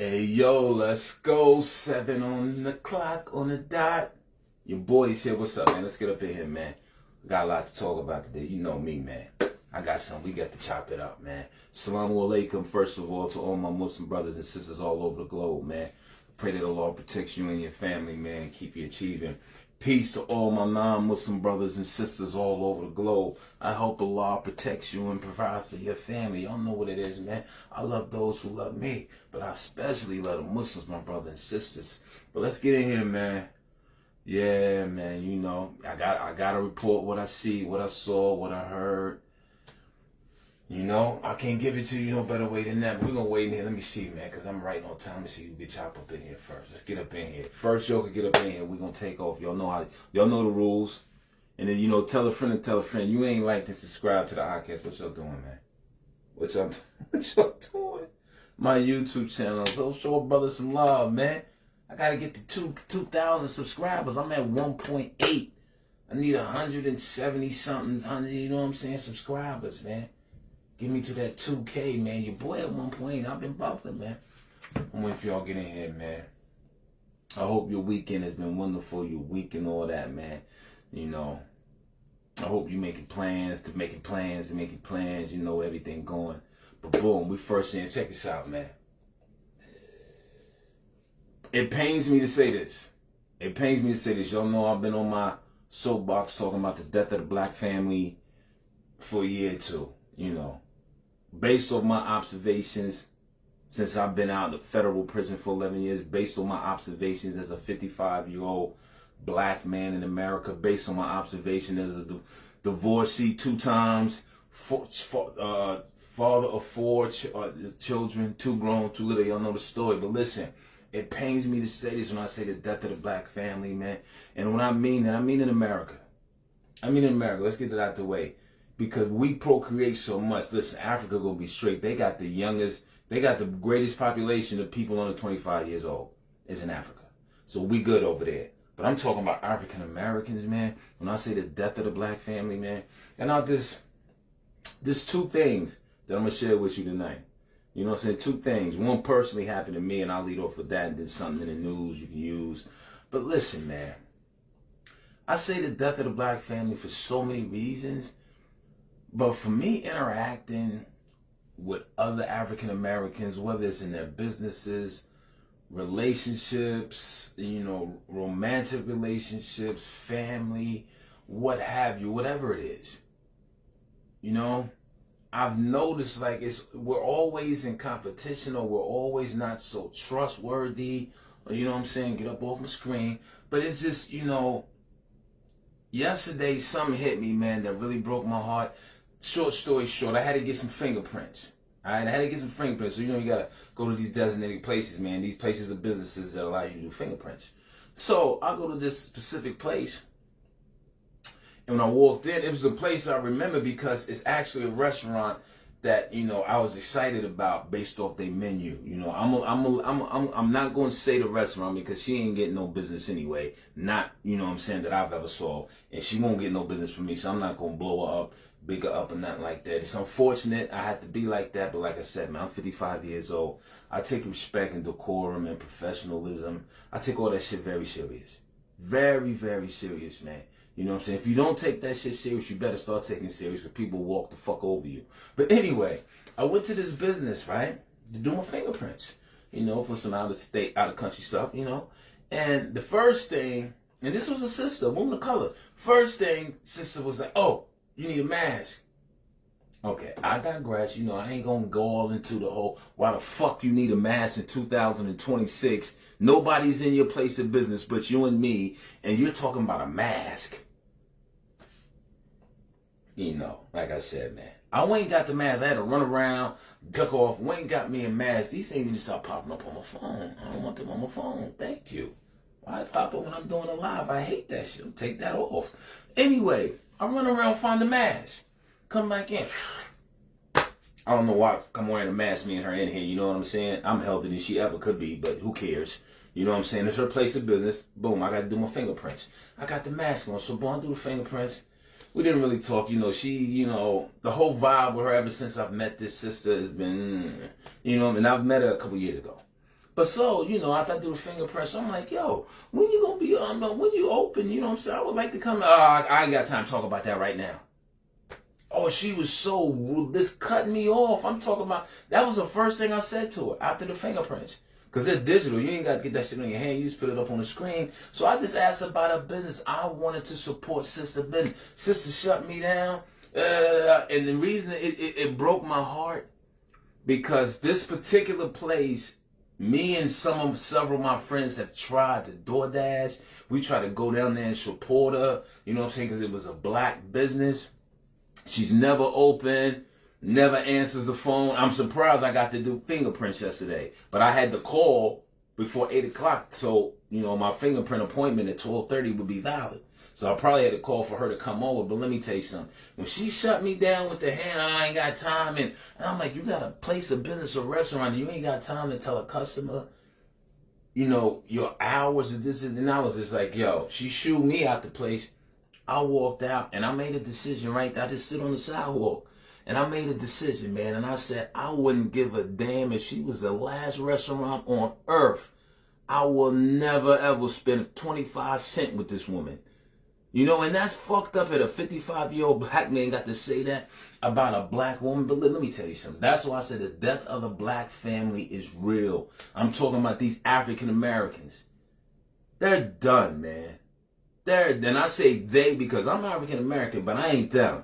Hey yo, let's go. 7 on the clock on the dot. Your boy's here. What's up, man? Let's get up in here, man. Got a lot to talk about today. You know me, man. I got something. We got to chop it up, man. Assalamu alaikum, first of all, to all my Muslim brothers and sisters all over the globe, man. Pray that Allah protects you and your family, man, and keep you achieving. Peace to all my non-Muslim brothers and sisters all over the globe. I hope Allah protects you and provides for your family. Y'all know what it is, man. I love those who love me, but I especially love the Muslims, my brothers and sisters. But let's get in here, man. Yeah, man, you know, I gotta report what I see, what I saw, what I heard. You know, I can't give it to you no better way than that, but we're going to wait in here. Let me see, man, because I'm right on time. Let me see who can chop up in here first. Let's get up in here. First joker get up in here. We're going to take off. Y'all know the rules. And then, you know, tell a friend and tell a friend. You ain't like and subscribe to the podcast. What y'all doing, man? What y'all doing? My YouTube channel. Go show a brother some love, man. I got to get to 2,000 subscribers. I'm at 1.8. I need 170 something, you know what I'm saying, subscribers, man. Get me to that 2K, man. Your boy at 1 I've been bubbling, man. I'm waiting for y'all get in here, man. I hope your weekend has been wonderful. Your week and all that, man. You know, I hope you making plans. You know, everything going. But boom, we first in. Check this out, man. It pains me to say this. Y'all know I've been on my soapbox talking about the death of the black family for a year or two, you know. Based on my observations since I've been out of federal prison for 11 years, based on my observations as a 55-year-old black man in America, based on my observation as a divorcee 2 times, father of 4 children, 2 grown, 2 little. Y'all know the story. But listen, it pains me to say this when I say the death of the black family, man. And when I mean that, I mean in America. Let's get it out the way. Because we procreate so much. Listen, Africa gonna be straight. They got the greatest population of people under 25 years old is in Africa. So we good over there. But I'm talking about African Americans, man. When I say the death of the black family, man. And now there's 2 things that I'm gonna share with you tonight. You know what I'm saying? 2 things. One personally happened to me, and I'll lead off with that, and then something in the news you can use. But listen, man. I say the death of the black family for so many reasons. But for me, interacting with other African Americans, whether it's in their businesses, relationships, you know, romantic relationships, family, what have you, whatever it is, you know, I've noticed like we're always in competition, or we're always not so trustworthy, or, you know what I'm saying, get up off my screen. But it's just, you know, yesterday something hit me, man, that really broke my heart. Short story short, I had to get some fingerprints. All right, I had to get some fingerprints. So, you know, you got to go to these designated places, man. These places are businesses that allow you to do fingerprints. So I go to this specific place. And when I walked in, it was a place I remember because it's actually a restaurant that, you know, I was excited about based off their menu. You know, I'm not going to say the restaurant because she ain't getting no business anyway. Not, you know what I'm saying, that I've ever saw. And she won't get no business from me, so I'm not going to blow her up, big her up, or nothing like that. It's unfortunate I had to be like that, but like I said, man, I'm 55 years old. I take respect and decorum and professionalism. I take all that shit very serious. Very, very serious, man. You know what I'm saying? If you don't take that shit serious, you better start taking it serious, because people walk the fuck over you. But anyway, I went to this business, right, to do my fingerprints, you know, for some out of country stuff, you know. And the first thing, and this was a sister, woman of color. First thing, sister was like, oh, you need a mask. Okay, I digress. You know, I ain't gonna go all into the whole, why the fuck you need a mask in 2026. Nobody's in your place of business but you and me, and you're talking about a mask. You know, like I said, man, I ain't got the mask. I had to run around, duck off. Wayne got me a mask. These things need to start popping up on my phone. I don't want them on my phone. Thank you. Why pop up when I'm doing a live? I hate that shit. Take that off. Anyway, I run around, find the mask. Come back in. I don't know why I'm wearing a mask, me and her in here. You know what I'm saying? I'm healthier than she ever could be, but who cares? You know what I'm saying? It's her place of business. Boom, I got to do my fingerprints. I got the mask on, so boom, I do the fingerprints. We didn't really talk, you know, the whole vibe with her ever since I've met this sister has been, you know, and I've met her a couple years ago. But so, after I do the fingerprints, I'm like, yo, when you gonna be, when you open, you know what I'm saying? I would like to come, I ain't got time to talk about that right now. Oh, she was so rude, this cut me off. I'm talking about, that was the first thing I said to her after the fingerprints. Because they're digital. You ain't got to get that shit on your hand. You just put it up on the screen. So I just asked about her business. I wanted to support Sister business. Sister shut me down. And the reason it broke my heart, because this particular place, me and several of my friends have tried to DoorDash. We tried to go down there and support her. You know what I'm saying? Because it was a black business. She's never open. Never answers the phone. I'm surprised I got to do fingerprints yesterday. But I had to call before 8 o'clock. So, my fingerprint appointment at 12:30 would be valid. So I probably had to call for her to come over. But let me tell you something. When she shut me down with the hand, I ain't got time. And I'm like, you got a place of business or restaurant. You ain't got time to tell a customer, your hours of this. And I was just like, yo, she shooed me out the place. I walked out and I made a decision right there. I just stood on the sidewalk. And I made a decision, man, and I said I wouldn't give a damn if she was the last restaurant on earth. I will never, ever spend 25 cents with this woman. And that's fucked up that a 55-year-old black man got to say that about a black woman. But let me tell you something. That's why I said the death of the black family is real. I'm talking about these African Americans. They're done, man. And I say they because I'm African American, but I ain't them.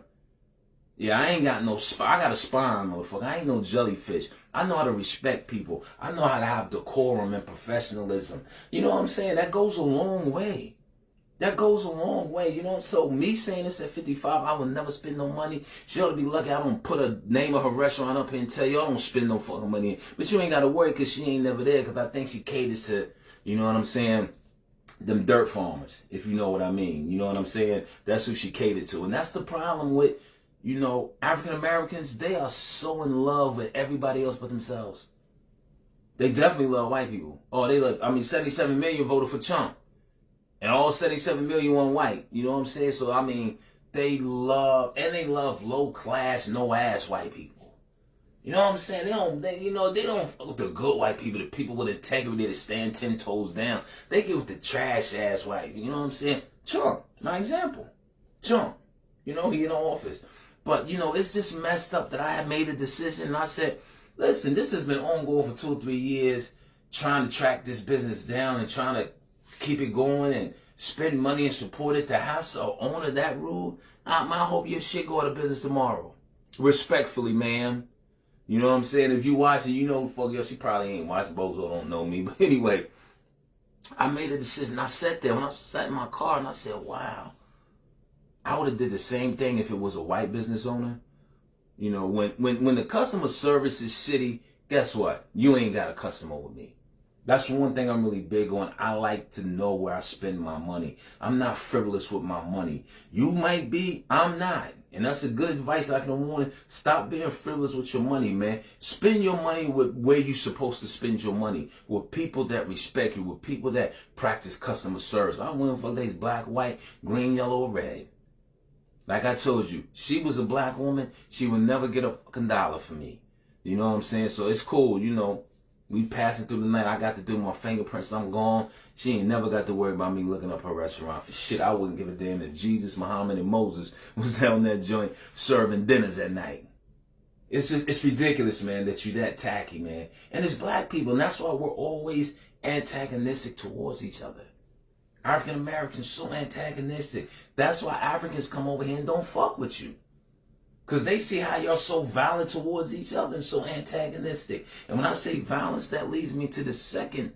Yeah, I ain't got no I got a spine, motherfucker. I ain't no jellyfish. I know how to respect people. I know how to have decorum and professionalism. You know what I'm saying? That goes a long way. That goes a long way, So me saying this at 55, I would never spend no money. She ought to be lucky I don't put a name of her restaurant up here and tell you I don't spend no fucking money. But you ain't got to worry because she ain't never there, because I think she caters to, you know what I'm saying, them dirt farmers, if you know what I mean. You know what I'm saying? That's who she catered to. And that's the problem with, African Americans. They are so in love with everybody else but themselves. They definitely love white people. Oh, they love, 77 million voted for Trump. And all 77 million want white. You know what I'm saying? So, they love low class, no ass white people. You know what I'm saying? They don't fuck with the good white people, the people with integrity that stand 10 toes down. They get with the trash ass white. You know what I'm saying? Trump, my example. Trump. He in office. But, it's just messed up that I had made a decision and I said, listen, this has been ongoing for 2 or 3 years, trying to track this business down and trying to keep it going and spend money and support it. To have some owner that rude, I hope your shit go out of business tomorrow. Respectfully, ma'am. You know what I'm saying? If you watch it, fuck yo, she probably ain't watched, Bozo don't know me. But anyway, I made a decision. I sat there when I sat in my car and I said, wow. I would have did the same thing if it was a white business owner. When the customer service is shitty, guess what? You ain't got a customer with me. That's one thing I'm really big on. I like to know where I spend my money. I'm not frivolous with my money. You might be, I'm not. And that's a good advice I can want. Stop being frivolous with your money, man. Spend your money with where you're supposed to spend your money. With people that respect you. With people that practice customer service. I went for these black, white, green, yellow, or red. Like I told you, she was a black woman. She would never get a fucking dollar from me. You know what I'm saying? So it's cool, We passing through the night. I got to do my fingerprints. I'm gone. She ain't never got to worry about me looking up her restaurant for shit. I wouldn't give a damn if Jesus, Muhammad, and Moses was down that joint serving dinners at night. It's ridiculous, man, that you that tacky, man. And it's black people, and that's why we're always antagonistic towards each other. African Americans so antagonistic. That's why Africans come over here and don't fuck with you. Because they see how y'all so violent towards each other and so antagonistic. And when I say violence, that leads me to the second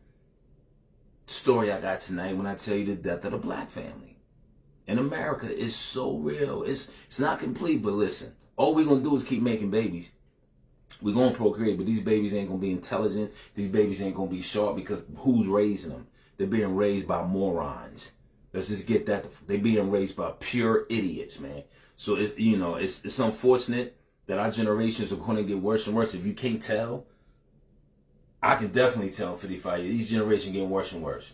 story I got tonight when I tell you the death of the black family. In America, it's so real. It's not complete, but listen. All we're going to do is keep making babies. We're going to procreate, but these babies ain't going to be intelligent. These babies ain't going to be sharp because who's raising them? They're being raised by morons. Let's just get that. They're being raised by pure idiots, man. So it's unfortunate that our generations are going to get worse and worse. If you can't tell, I can definitely tell in 55 years, these generations getting worse and worse.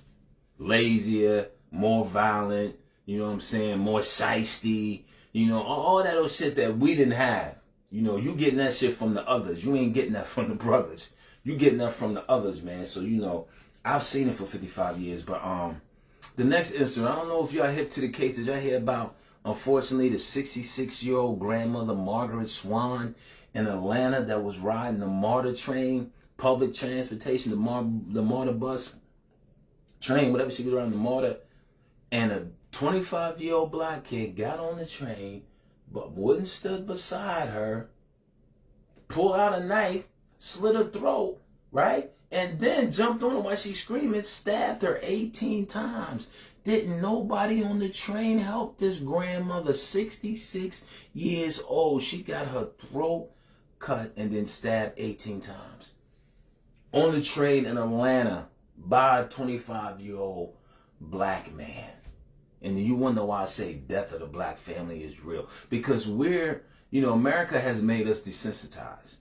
Lazier, more violent, more shiesty, all that old shit that we didn't have. You getting that shit from the others. You ain't getting that from the brothers. You getting that from the others, man. So, I've seen it for 55 years. But the next incident, I don't know if y'all hip to the case. Did y'all hear about, unfortunately, the 66-year-old grandmother, Margaret Swan, in Atlanta that was riding the MARTA train, public transportation, the MARTA bus train, whatever she was riding, the MARTA, and a 25-year-old black kid got on the train, but wouldn't stood beside her, pulled out a knife, slit her throat, right? And then jumped on her while she's screaming, stabbed her 18 times. Didn't nobody on the train help this grandmother, 66 years old? She got her throat cut and then stabbed 18 times. On the train in Atlanta by a 25-year-old black man. And you wonder why I say death of the black family is real. Because America has made us desensitized.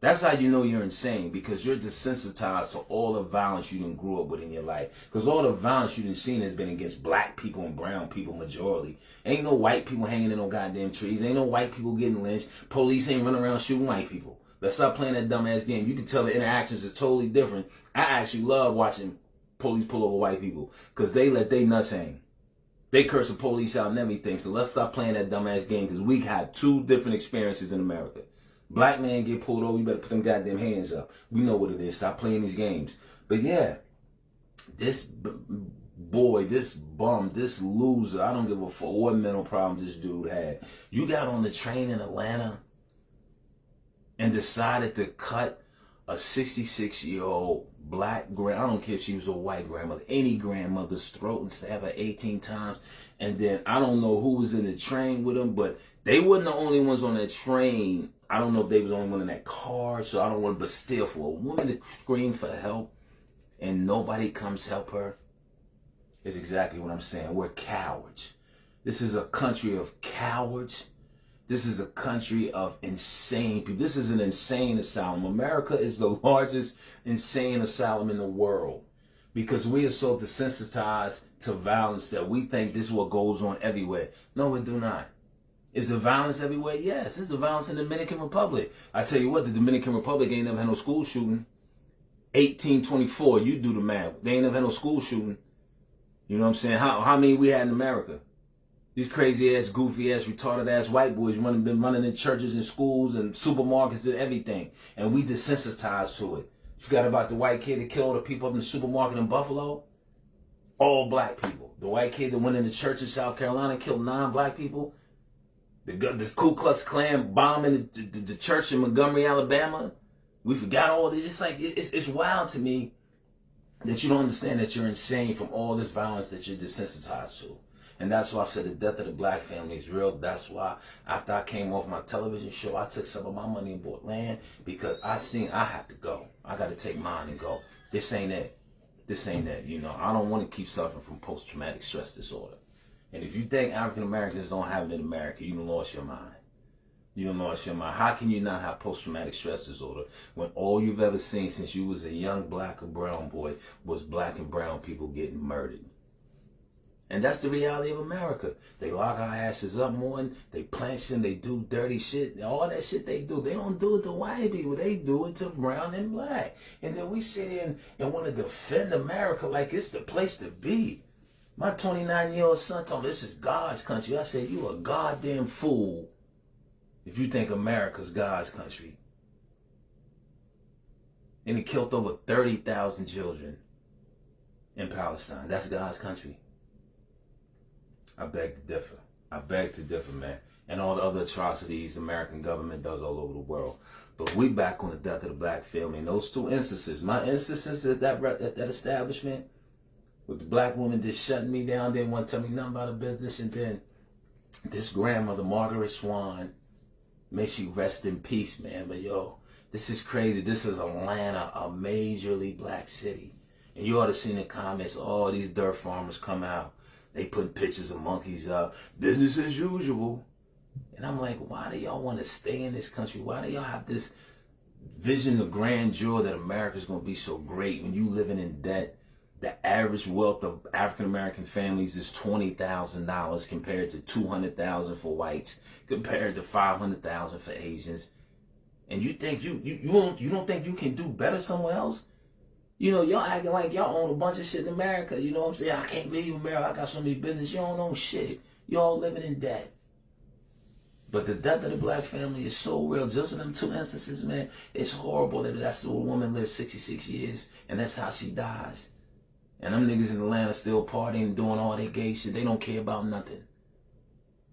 That's how you know you're insane, because you're desensitized to all the violence you didn't grew up with in your life. Because all the violence you didn't seen has been against black people and brown people majority. Ain't no white people hanging in no goddamn trees. Ain't no white people getting lynched. Police ain't running around shooting white people. Let's stop playing that dumbass game. You can tell the interactions are totally different. I actually love watching police pull over white people because they let their nuts hang. They curse the police out and everything. So let's stop playing that dumbass game, because we had two different experiences in America. Black man get pulled over, you better put them goddamn hands up. We know what it is. Stop playing these games. But yeah, this boy, this bum, this loser, I don't give a fuck what mental problem this dude had. You got on the train in Atlanta and decided to cut a 66-year-old black I don't care if she was a white grandmother, any grandmother's throat, and stab her 18 times. And then I don't know who was in the train with them, but they weren't the only ones on that train. I don't know if they was the only one in that car, so I don't want to, but still, for a woman to scream for help and nobody comes help her is exactly what I'm saying. We're cowards. This is a country of cowards. This is a country of insane people. This is an insane asylum. America is the largest insane asylum in the world because we are so desensitized to violence that we think this is what goes on everywhere. No, we do not. Is there violence everywhere? Yes. There's the violence in the Dominican Republic. I tell you what, the Dominican Republic ain't never had no school shooting. 1824, you do the math. They ain't never had no school shooting. You know what I'm saying? How many we had in America? These crazy ass, goofy ass, retarded ass white boys been running in churches and schools and supermarkets and everything. And we desensitized to it. You forgot about the white kid that killed all the people up in the supermarket in Buffalo? All black people. The white kid that went in the church in South Carolina and killed 9 black people. The Ku Klux Klan bombing the church in Montgomery, Alabama. We forgot all this. It's like, it's wild to me that you don't understand that you're insane from all this violence that you're desensitized to. And that's why I said the death of the black family is real. That's why after I came off my television show, I took some of my money and bought land because I have to go. I got to take mine and go. This ain't it. This ain't it. I don't want to keep suffering from post-traumatic stress disorder. And if you think African Americans don't have it in America, you done lost your mind. You done lost your mind. How can you not have post-traumatic stress disorder when all you've ever seen since you was a young black or brown boy was black and brown people getting murdered? And that's the reality of America. They lock our asses up more, and they plant and they do dirty shit. All that shit they do, they don't do it to white people. They do it to brown and black. And then we sit in and want to defend America like it's the place to be. My 29-year-old son told me this is God's country. I said, you a goddamn fool if you think America's God's country. And he killed over 30,000 children in Palestine. That's God's country. I beg to differ. I beg to differ, man. And all the other atrocities the American government does all over the world. But we back on the death of the black family. And those 2 instances, my instances at that establishment, with the black woman just shutting me down, didn't want to tell me nothing about her business, and then this grandmother, Margaret Swan, may she rest in peace, man. But yo, this is crazy. This is Atlanta, a majorly black city. And you ought to see in the comments, oh, these dirt farmers come out. They put pictures of monkeys up. Business as usual. And I'm like, why do y'all want to stay in this country? Why do y'all have this vision of grandeur that America's going to be so great when you living in debt? The average wealth of African-American families is $20,000 compared to $200,000 for whites, compared to $500,000 for Asians. And you think you don't think you can do better somewhere else? You know, y'all acting like y'all own a bunch of shit in America. You know what I'm saying? I can't leave America. I got so many business. You don't own shit. Y'all living in debt. But the death of the black family is so real. Just in them two instances, man, it's horrible that that's a woman lived 66 years and that's how she dies. And them niggas in Atlanta still partying and doing all their gay shit. They don't care about nothing.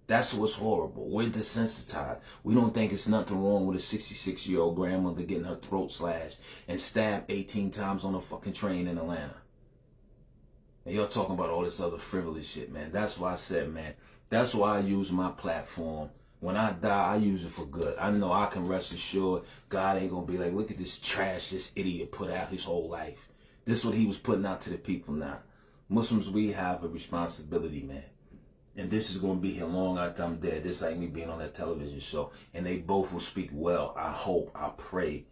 That's what's horrible. We're desensitized. We don't think it's nothing wrong with a 66-year-old grandmother getting her throat slashed and stabbed 18 times on a fucking train in Atlanta. And y'all talking about all this other frivolous shit, man. That's why I said, man, that's why I use my platform. When I die, I use it for good. I know I can rest assured God ain't going to be like, look at this trash this idiot put out his whole life. This is what he was putting out to the people now. Muslims, we have a responsibility, man. And this is going to be here long after I'm dead. This like me being on that television show. And they both will speak well. I hope, I pray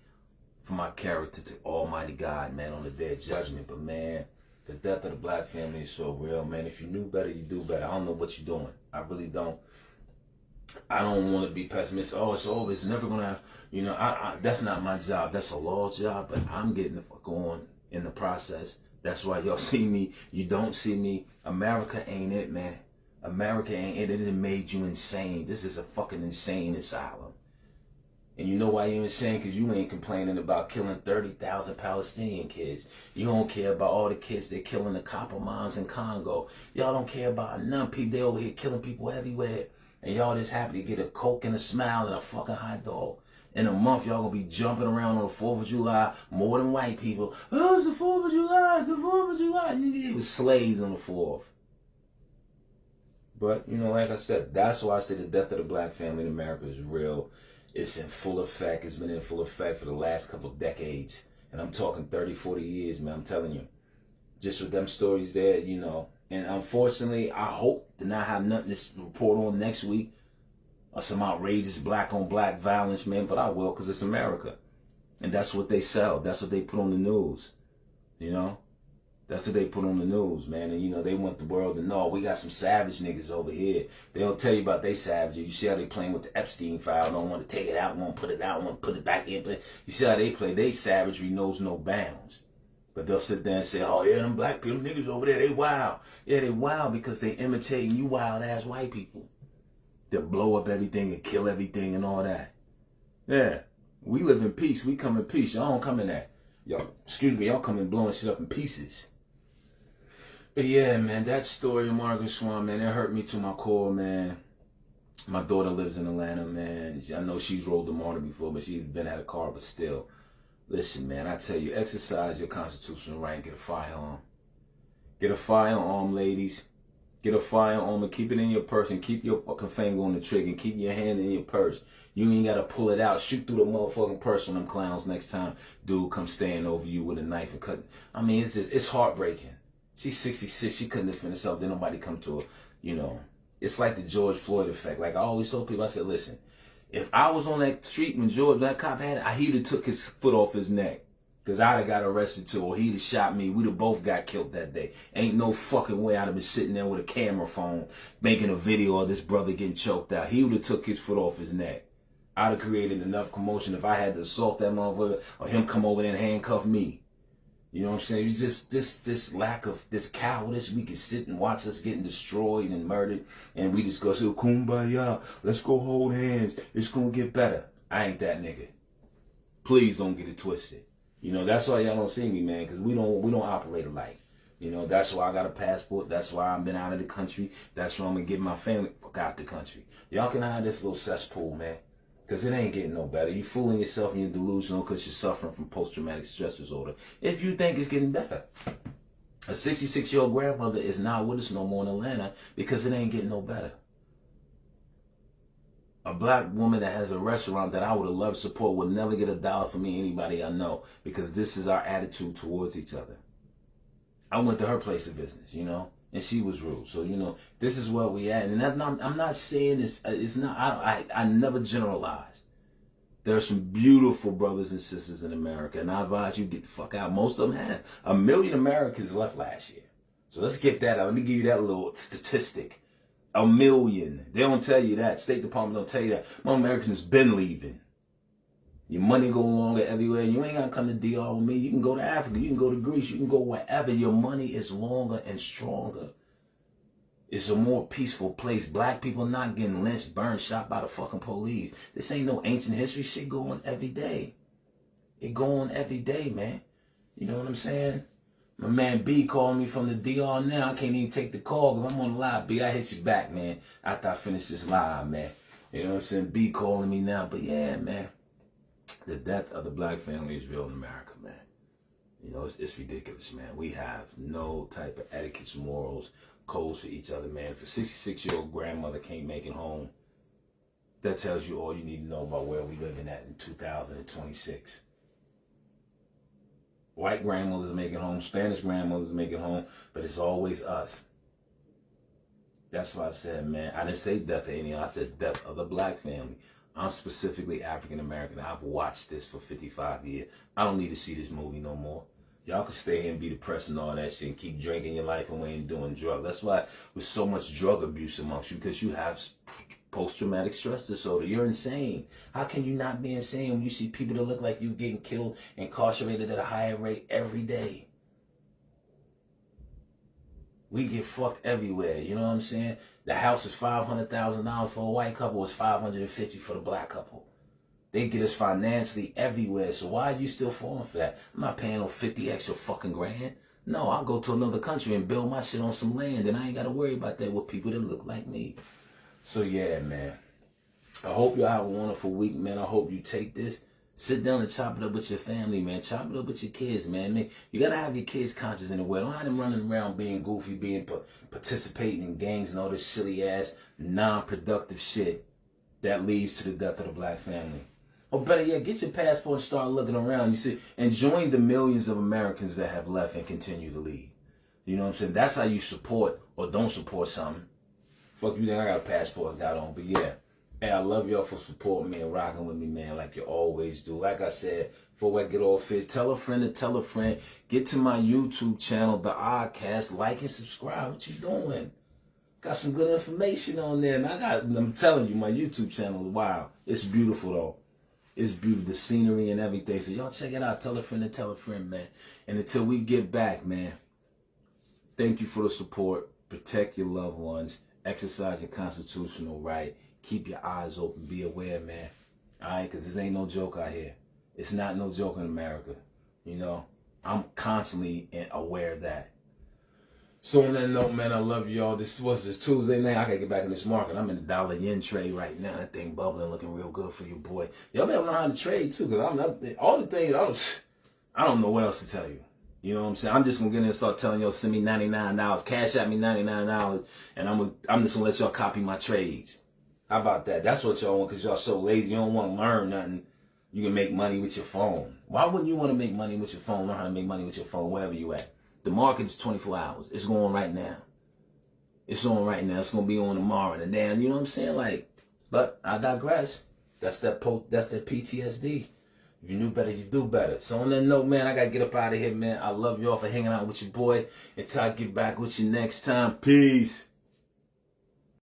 for my character to Almighty God, man, on the day of judgment. But, man, the death of the black family is so real, man. If you knew better, you do better. I don't know what you're doing. I really don't. I don't want to be pessimistic. Oh, it's over. It's never going to have, you know, that's not my job. That's a law's job. But I'm getting the fuck on in the process. That's why y'all see me. You don't see me. America ain't it, man. America ain't it. It done made you insane. This is a fucking insane asylum. And you know why you're insane? Because you ain't complaining about killing 30,000 Palestinian kids. You don't care about all the kids they're killing the copper mines in Congo. Y'all don't care about none people. They over here killing people everywhere. And y'all just happy to get a Coke and a smile and a fucking hot dog. In a month, y'all gonna be jumping around on the 4th of July more than white people. Oh, it's the 4th of July. It's the 4th of July. It was slaves on the 4th. But, you know, like I said, that's why I say the death of the black family in America is real. It's in full effect. It's been in full effect for the last couple of decades. And I'm talking 30, 40 years, man. I'm telling you. Just with them stories there, you know. And unfortunately, I hope to not have nothing to report on next week or some outrageous black on black violence, man. But I will, because it's America. And that's what they sell. That's what they put on the news. You know? That's what they put on the news, man. And, you know, they want the world to know we got some savage niggas over here. They don't tell you about they savages. You see how they playing with the Epstein file. Don't want to take it out, won't put it out, won't put it back in. You see how they play. They savagery knows no bounds. But they'll sit there and say, oh, yeah, them black people, niggas over there, they wild. Yeah, they wild because they imitating you wild-ass white people. They'll blow up everything and kill everything and all that. Yeah, we live in peace. We come in peace. Y'all don't come in that. Y'all come in blowing shit up in pieces. But yeah, man, that story of Margaret Swan, man, it hurt me to my core, man. My daughter lives in Atlanta, man. I know she's rolled the mortar before, but she's been at a car, but still. Listen, man, I tell you, exercise your constitutional right and get a firearm. Get a firearm, ladies. Get a firearm and keep it in your purse and keep your fucking finger on the trigger and keep your hand in your purse. You ain't got to pull it out. Shoot through the motherfucking purse on them clowns next time dude comes standing over you with a knife and cut. I mean, it's heartbreaking. She's 66. She couldn't defend herself. Then nobody come to her. You know, it's like the George Floyd effect. Like I always told people, I said, listen, if I was on that street when that cop had it, he'd have took his foot off his neck. Because I'd have got arrested too, or he'd have shot me. We'd have both got killed that day. Ain't no fucking way I'd have been sitting there with a camera phone making a video of this brother getting choked out. He would have took his foot off his neck. I'd have created enough commotion if I had to assault that motherfucker or him come over there and handcuff me. You know what I'm saying? It's just this lack of, this cowardice. We can sit and watch us getting destroyed and murdered, and we just go, so kumbaya, let's go hold hands. It's going to get better. I ain't that nigga. Please don't get it twisted. You know, that's why y'all don't see me, man, because we don't operate alike. You know, that's why I got a passport. That's why I've been out of the country. That's why I'm going to get my family out the country. Y'all can hide this little cesspool, man. Because it ain't getting no better. You fooling yourself and you're delusional because you're suffering from post-traumatic stress disorder. If you think it's getting better. A 66-year-old grandmother is not with us no more in Atlanta because it ain't getting no better. A black woman that has a restaurant that I would have loved to support would never get $1 from me, anybody I know, because this is our attitude towards each other. I went to her place of business, you know, and she was rude. So, you know, this is where we at. And I'm not saying it's not, I never generalize. There are some beautiful brothers and sisters in America, and I advise you get the fuck out. Most of them have. 1 million Americans left last year. So let's get that out. Let me give you that little statistic. 1 million. They don't tell you that. State Department don't tell you that. Most Americans been leaving. Your money go longer everywhere. You ain't got to come to DR with me. You can go to Africa. You can go to Greece. You can go wherever. Your money is longer and stronger. It's a more peaceful place. Black people not getting lynched, burned, shot by the fucking police. This ain't no ancient history shit going every day. It go on every day, man. You know what I'm saying? My man B calling me from the DR now. I can't even take the call because I'm on the live. B, I hit you back, man, after I finish this live, man. You know what I'm saying? B calling me now. But yeah, man, the death of the black family is real in America, man. You know, it's ridiculous, man. We have no type of etiquettes, morals, codes for each other, man. If a 66-year-old grandmother can't make it home, that tells you all you need to know about where we living at in 2026. White grandmothers make it home, Spanish grandmothers make it home, but it's always us. That's why I said, man, I didn't say death of any, I said death of the black family. I'm specifically African American. I've watched this for 55 years. I don't need to see this movie no more. Y'all can stay here and be depressed and all that shit and keep drinking your life away and doing drugs. That's why there's so much drug abuse amongst you, because you have post-traumatic stress disorder. You're insane. How can you not be insane when you see people that look like you getting killed, incarcerated at a higher rate every day? We get fucked everywhere, you know what I'm saying? The house is $500,000 for a white couple, it's $550 for the black couple. They get us financially everywhere, so why are you still falling for that? I'm not paying no 50 extra fucking grand. No, I'll go to another country and build my shit on some land, and I ain't got to worry about that with people that look like me. So yeah, man, I hope y'all have a wonderful week, man. I hope you take this, sit down and chop it up with your family, man. Chop it up with your kids, man. You got to have your kids conscious in the way. Don't have them running around being goofy, participating in gangs and all this silly ass, non-productive shit that leads to the death of the black family. Or better yet, get your passport and start looking around. You see, and join the millions of Americans that have left and continue to leave. You know what I'm saying? That's how you support or don't support something. Fuck you think I got a passport and got on. But yeah, hey, I love y'all for supporting me and rocking with me, man, like you always do. Like I said, before I get all fit, tell a friend to tell a friend. Get to my YouTube channel, The Oddcast. Like and subscribe. What you doing? Got some good information on there. And I'm telling you, my YouTube channel is wild. It's beautiful, though. It's beautiful, the scenery and everything. So y'all check it out. Tell a friend to tell a friend, man. And until we get back, man, thank you for the support. Protect your loved ones. Exercise your constitutional right. Keep your eyes open. Be aware, man. All right? Because this ain't no joke out here. It's not no joke in America. You know? I'm constantly aware of that. So on that note, man, I love y'all. This Tuesday night. I gotta get back in this market. I'm in the dollar yen trade right now. That thing bubbling, looking real good for you, boy. Y'all better learn how to trade too, because I'm not all the things. I don't know what else to tell you. You know what I'm saying? I'm just gonna get in and start telling y'all, send me $99, cash at me $99, and I'm just gonna let y'all copy my trades. How about that? That's what y'all want, because y'all so lazy. You don't want to learn nothing. You can make money with your phone. Why wouldn't you want to make money with your phone? Learn how to make money with your phone wherever you at. The market is 24 hours. It's going right now. It's on right now. It's going to be on tomorrow. And then, you know what I'm saying? Like, but I digress. That's that PTSD. If you knew better, you do better. So on that note, man, I got to get up out of here, man. I love y'all for hanging out with your boy. Until I get back with you next time. Peace.